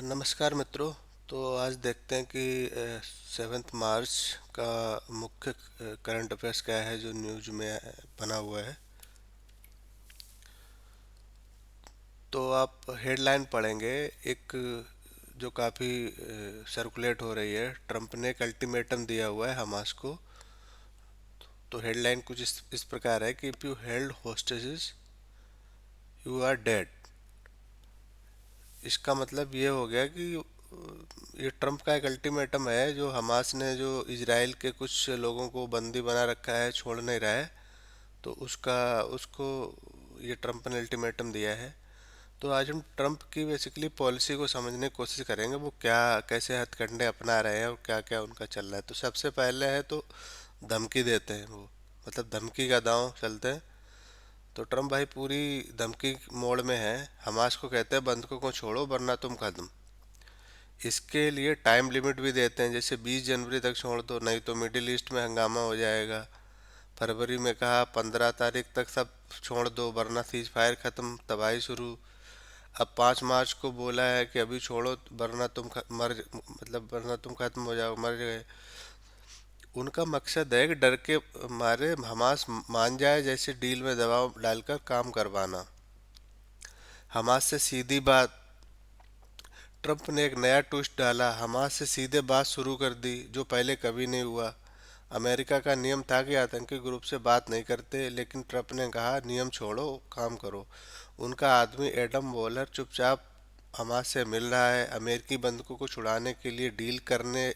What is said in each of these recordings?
नमस्कार मित्रों। तो आज देखते हैं कि 7 मार्च का मुख्य करंट अफेयर्स क्या है जो न्यूज में बना हुआ है। तो आप हेडलाइन पढ़ेंगे। एक जो काफ़ी सर्कुलेट हो रही है, ट्रंप ने एक अल्टीमेटम दिया हुआ है हमास को। तो हेडलाइन कुछ इस प्रकार है कि if you held hostages you are dead. इसका मतलब ये हो गया कि ये ट्रम्प का एक अल्टीमेटम है, जो हमास ने जो इजराइल के कुछ लोगों को बंदी बना रखा है, छोड़ नहीं रहा है। तो उसका उसको ये ट्रम्प ने अल्टीमेटम दिया है। तो आज हम ट्रम्प की बेसिकली पॉलिसी को समझने की कोशिश करेंगे, वो क्या कैसे हथकंडे अपना रहे हैं और क्या क्या उनका चल रहा है। तो सबसे पहले है तो धमकी देते हैं वो, मतलब धमकी का दांव चलते हैं। तो ट्रम्प भाई पूरी धमकी मोड में है। हमास को कहते हैं बंधकों को छोड़ो वरना तुम खत्म। इसके लिए टाइम लिमिट भी देते हैं, जैसे 20 जनवरी तक छोड़ दो, नहीं तो मिडिल ईस्ट में हंगामा हो जाएगा। फरवरी में कहा 15 तारीख तक सब छोड़ दो वरना सीज फायर खत्म, तबाही शुरू। अब 5 मार्च को बोला है कि अभी छोड़ो वरना तुम मतलब वरना तुम खत्म हो जाओ, मर गए। उनका मकसद है कि डर के मारे हमास मान जाए, जैसे डील में दबाव डालकर काम करवाना। हमास से सीधी बात। ट्रंप ने एक नया ट्विस्ट डाला, हमास से सीधे बात शुरू कर दी, जो पहले कभी नहीं हुआ। अमेरिका का नियम था कि आतंकी ग्रुप से बात नहीं करते, लेकिन ट्रंप ने कहा नियम छोड़ो काम करो। उनका आदमी एडम वॉलर चुपचाप हमास से मिल रहा है, अमेरिकी बंधकों को छुड़ाने के लिए डील करने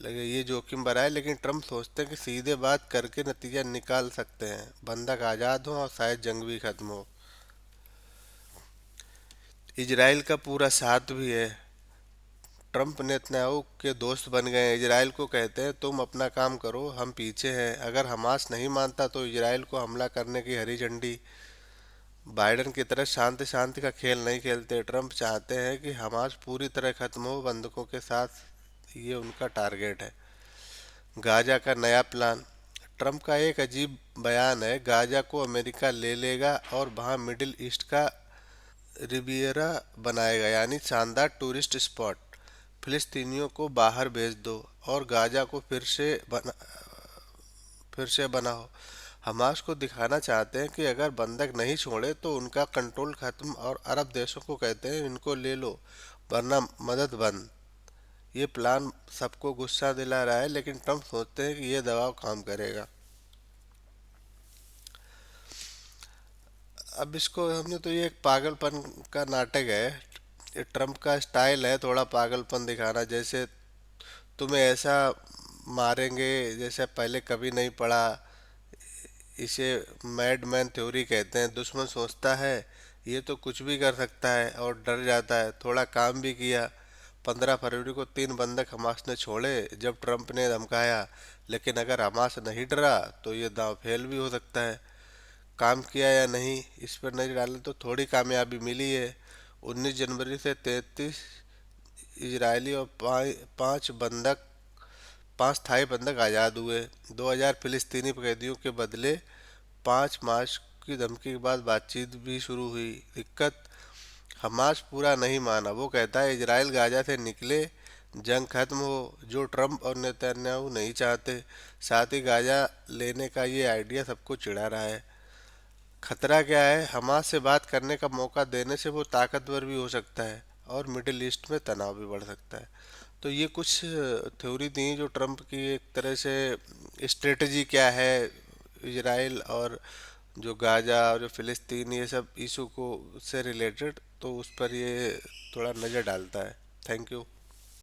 लगे। ये जोखिम भरा है, लेकिन ट्रंप सोचते हैं कि सीधे बात करके नतीजा निकाल सकते हैं, बंधक आज़ाद हो और शायद जंग भी खत्म हो। इजराइल का पूरा साथ भी है। ट्रंप नेतन्याहू के दोस्त बन गए हैं। इजराइल को कहते हैं तुम अपना काम करो, हम पीछे हैं। अगर हमास नहीं मानता तो इजराइल को हमला करने की हरी झंडी। बाइडेन की तरह शांति शांति का खेल नहीं खेलते। ट्रंप चाहते हैं कि हमास पूरी तरह खत्म हो बंधकों के साथ, ये उनका टारगेट है। गाजा का नया प्लान। ट्रंप का एक अजीब बयान है, गाजा को अमेरिका ले लेगा और वहां मिडिल ईस्ट का रिवियरा बनाएगा, यानी शानदार टूरिस्ट स्पॉट। फिलिस्तीनियों को बाहर भेज दो और गाजा को फिर से बनाओ। हमास को दिखाना चाहते हैं कि अगर बंधक नहीं छोड़े तो उनका कंट्रोल खत्म, और अरब देशों को कहते हैं इनको ले लो वरना मदद बंद। ये प्लान सबको गुस्सा दिला रहा है, लेकिन ट्रंप सोचते हैं कि ये दबाव काम करेगा। अब इसको हमने तो ये एक पागलपन का नाटक है। ये ट्रंप का स्टाइल है थोड़ा पागलपन दिखाना, जैसे तुम्हें ऐसा मारेंगे जैसे पहले कभी नहीं पड़ा। इसे मैडमैन थ्योरी कहते हैं। दुश्मन सोचता है ये तो कुछ भी कर सकता है और डर जाता है। थोड़ा काम भी किया। 15 फरवरी को 3 बंधक हमास ने छोड़े जब ट्रंप ने धमकाया, लेकिन अगर हमास नहीं डरा तो ये दांव फेल भी हो सकता है। काम किया या नहीं इस पर नजर डालें तो थोड़ी कामयाबी मिली है। 19 जनवरी से 33 इजरायली और 5 थाई बंधक आज़ाद हुए। 2000 फिलिस्तीनी कैदियों के बदले। 5 मार्च की धमकी के बाद बातचीत भी शुरू हुई। दिक्कत, हमास पूरा नहीं माना। वो कहता है इजराइल गाजा से निकले, जंग खत्म हो, जो ट्रंप और नेतन्याहू नहीं चाहते। साथ ही गाजा लेने का ये आइडिया सबको चिढ़ा रहा है। खतरा क्या है, हमास से बात करने का मौका देने से वो ताकतवर भी हो सकता है और मिडिल ईस्ट में तनाव भी बढ़ सकता है। तो ये कुछ थ्योरी थी जो ट्रंप की एक तरह से स्ट्रेटजी क्या है इजराइल और जो गाजा और जो फिलिस्तीन, ये सब इशू को से रिलेटेड, तो उस पर ये थोड़ा नज़र डालता है। Thank you.